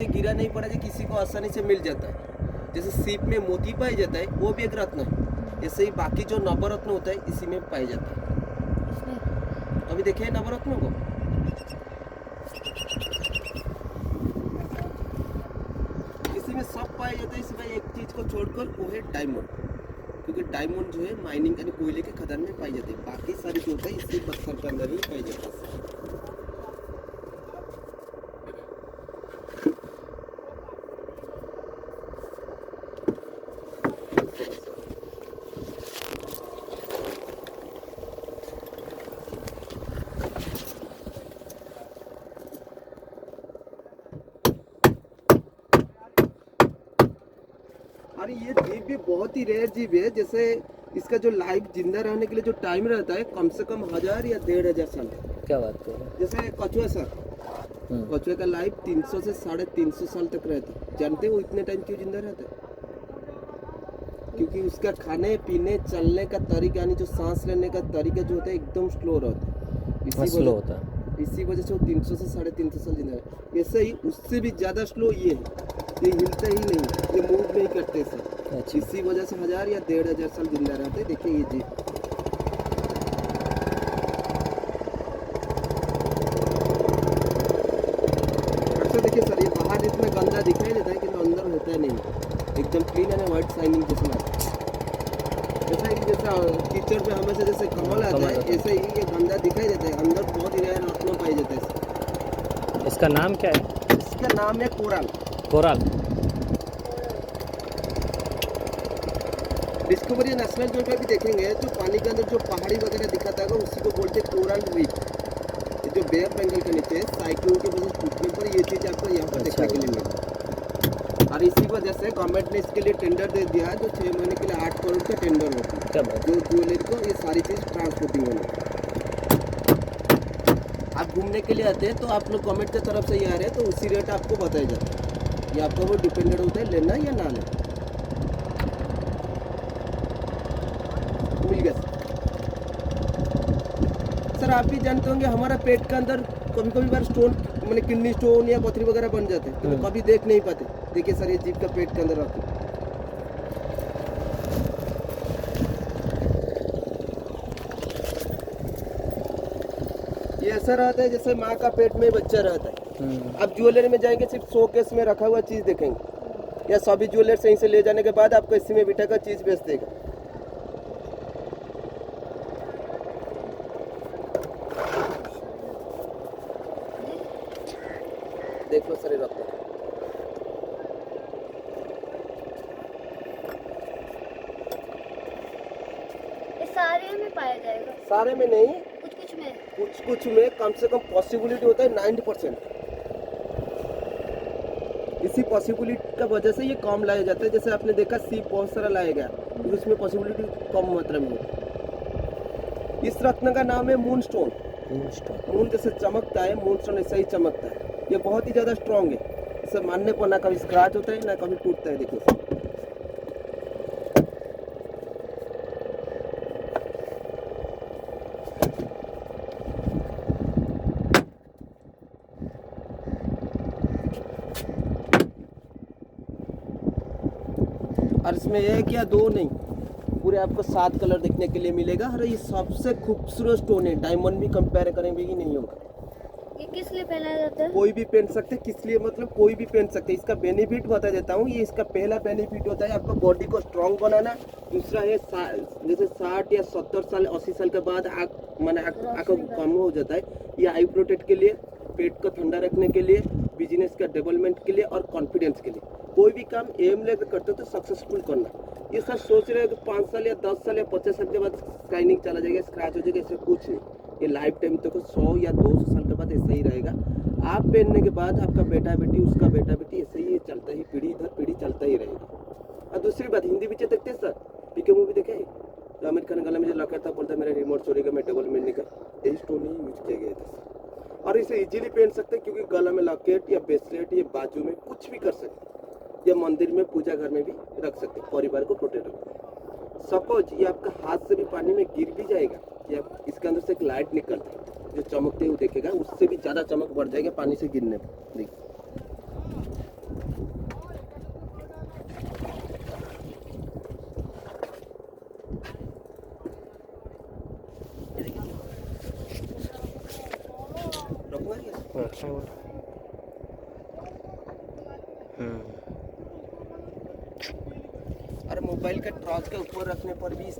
गिरा नहीं पड़ा जो किसी को आसानी से मिल जाता है। जैसे सीप में मोती पाया जाता है वो भी एक रत्न है। ऐसे ही बाकी जो नवरत्न होता है इसी में पाया जाता है। इसमें अभी देखिए नवरत्नों को, इसी में सब पाया जाता है। इसमें एक चीज को छोड़कर वो है डायमंड, क्योंकि डायमंड जो है माइनिंग यानी कोयले के खदान में पाई जाती है। बाकी सारी जो होता है इसी पत्थर के अंदर ही पाई जाती है। अरे ये जीव भी बहुत ही रेयर जीव है। जैसे इसका जो लाइफ जिंदा रहने के लिए जो टाइम रहता है कम से कम 1000 या 1500 साल। क्या बात कर रहे हैं? जैसे कछुआ सर, कछुए का लाइफ 300 से 350 साल तक रहता है। जानते हैं वो इतने टाइम क्यों जिंदा रहता है? क्योंकि उसका खाने पीने चलने का तरीका यानी जो सांस लेने का तरीका जो होता है एकदम स्लो रहता है। स्लो होता है, इसी वजह से वो 300 से 350 साल जिंदा है। ऐसे ही उससे भी ज़्यादा स्लो ये है, ये हिलते ही नहीं, ये मूव नहीं करते सर। अच्छा। इसी वजह से 1000 या 1500 साल जिंदा रहते हैं। देखिए ये जी अच्छा देखिए सर, ये बाहर इतना गंदा दिखाई देता है कि अंदर होता है नहीं, एकदम क्लीन है, वाइट शाइनिंग जैसा लगता है। जैसा कीचड़ पे हमेशा जैसे कमल आता है ऐसे ही ये गंदा दिखाई देता है, अंदर बहुत ही रेयर रत्न पाई जाता है। इसका नाम क्या है? इसका नाम है कोराल। कोराल। डिस्कवरी नेशनल जो भी देखेंगे जो पानी के अंदर जो पहाड़ी वगैरह दिखाता है उसी को बोलते हैं कोरल रीफ। जो बे ऑफ बंगाल के नीचे साइक्लोन की वजह से टूटने पर ये चीज़ आपको यहाँ पर देखने के लिए मिलेगी। और इसी वजह से गवर्नमेंट ने इसके लिए टेंडर दे दिया है, जो 6 महीने के लिए 8 करोड़ का टेंडर होता है जो ज्वेलरी को ये सारी चीज़ ट्रांसपोर्टिंग होने। आप घूमने के लिए आते हैं तो आप लोग गवर्नमेंट की तरफ से ये आ रहे हैं तो उसी रेट आपको बताया जाता है। ये आपका वो डिपेंडेंट होता है लेना या ना लेना। मिल गया सर। आप भी जानते होंगे हमारा पेट के अंदर कभी कभी बार स्टोन मैंने किडनी स्टोन या पथरी वगैरह बन जाते हैं तो कभी देख नहीं पाते। देखिए सर ये जीव का पेट के अंदर रखो, ये ऐसा रहता है जैसे माँ का पेट में बच्चा रहता है। आप ज्वेलरी में जाएंगे सिर्फ शोकेस में रखा हुआ चीज देखेंगे, या सभी ज्वेलर सही से ले जाने के बाद आपको इसी में बिठा कर चीज बेच देगा। देख लो सर ये रत्न, सारे में पाया जाएगा? सारे में नहीं, कुछ कुछ में। कुछ कुछ में कम से कम पॉसिबिलिटी होता है 90%। इसी पॉसिबिलिटी का वजह से ये कम लाया जाता है। जैसे आपने देखा सीप बहुत सारा लाया गया तो उसमें पॉसिबिलिटी कम मात्रा में होती है। इस रत्न का नाम है मून स्टोन। मून जैसे चमकता है मून स्टोन ऐसा ही चमकता है। ये बहुत ही ज़्यादा स्ट्रॉन्ग है, इसे मानने पर ना कभी स्क्रैच होता है ना कभी टूटता है। देखिए और इसमें एक या दो नहीं, पूरे आपको 7 कलर देखने के लिए मिलेगा। अरे ये सबसे खूबसूरत स्टोन है, डायमंड भी कंपेयर करेंगे ही नहीं होगा। ये किस लिए पहना जाता है? कोई भी पहन सकते, किस लिए मतलब कोई भी पहन सकते। इसका बेनिफिट बता देता हूँ। ये इसका पहला बेनिफिट होता है आपका बॉडी को स्ट्रॉन्ग बनाना। दूसरा है जैसे 60 या 70 साल 80 साल के बाद आँख माने आँख कम हो जाता है, ये आई प्रोटेक्ट के लिए, पेट को ठंडा रखने के लिए, बिजनेस का डेवलपमेंट के लिए और कॉन्फिडेंस के लिए। कोई भी काम एम लेकर करते हो तो सक्सेसफुल करना। ये सब सोच रहे हैं कि 5 साल या 10 साल या 50 साल के बाद शाइनिंग चला जाएगा, स्क्रैच हो जाएगा, ऐसे कुछ नहीं। ये लाइफ टाइम तक 100 या 200 साल के बाद ऐसा ही रहेगा। आप पहनने के बाद आपका बेटा बेटी उसका बेटा बेटी ऐसे ही चलता ही, पीढ़ी दर पीढ़ी चलता ही रहेगा। और दूसरी बात, हिंदी पिक्चर देखते हैं सर, पीके मूवी देखे तो आमिर खान गला में जो लॉकेट था बोलता मेरा रिमोट चोरी का मैं टेबल में निकल, यही स्टोन ही यूज किया गया था। और इसे इजीली पहन सकते हैं क्योंकि गला में लॉकेट या ब्रेसलेट या बाजू में कुछ भी कर सकते हैं, या मंदिर में पूजा घर में भी रख सकते हैं, परिवार को प्रोटेक्ट रखते। सपोज ये आपका हाथ से भी पानी में गिर भी जाएगा, या इसके अंदर से एक लाइट निकलती है जो चमकते हुए देखेगा, उससे भी ज़्यादा चमक बढ़ जाएगा पानी से गिरने पर। देखिए और मोबाइल के ट्रॉस के ऊपर रखने पर भी